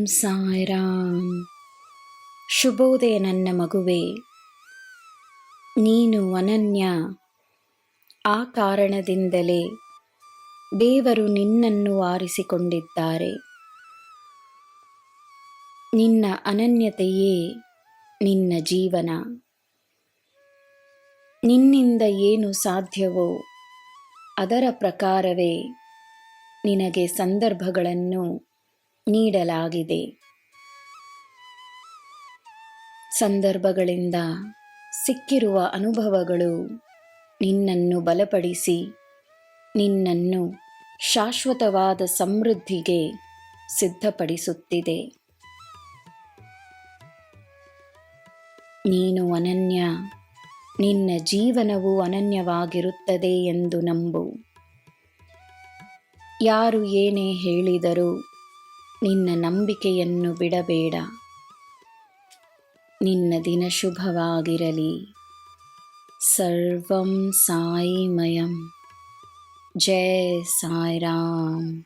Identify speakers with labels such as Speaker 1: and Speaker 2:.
Speaker 1: ಸಾಯಿರಾಮ್. ಶುಭೋದಯ ನನ್ನ ಮಗುವೆ. ನೀನು ಅನನ್ಯ. ಆ ಕಾರಣದಿಂದಲೇ ದೇವರು ನಿನ್ನನ್ನು ಆರಿಸಿಕೊಂಡಿದ್ದಾರೆ. ನಿನ್ನ ಅನನ್ಯತೆಯೇ ನಿನ್ನ ಜೀವನ. ನಿನ್ನಿಂದ ಏನು ಸಾಧ್ಯವೋ ಅದರ ಪ್ರಕಾರವೇ ನಿನಗೆ ಸಂದರ್ಭಗಳನ್ನು ನೀಡಲಾಗಿದೆ. ಸಂದರ್ಭಗಳಿಂದ ಸಿಕ್ಕಿರುವ ಅನುಭವಗಳು ನಿನ್ನನ್ನು ಬಲಪಡಿಸಿ ನಿನ್ನನ್ನು ಶಾಶ್ವತವಾದ ಸಮೃದ್ಧಿಗೆ ಸಿದ್ಧಪಡಿಸುತ್ತಿದೆ. ನೀನು ಅನನ್ಯ. ನಿನ್ನ ಜೀವನವು ಅನನ್ಯವಾಗಿರುತ್ತದೆ ಎಂದು ನಂಬು. ಯಾರು ಏನೇ ಹೇಳಿದರೂ ನಿನ್ನ ನಂಬಿಕೆಯನ್ನು ಬಿಡಬೇಡ. ನಿನ್ನ ದಿನ ಶುಭವಾಗಿರಲಿ. ಸರ್ವಂ ಸಾಯಿಮಯಂ. ಜೈ ಸಾಯಿರಾಮ್.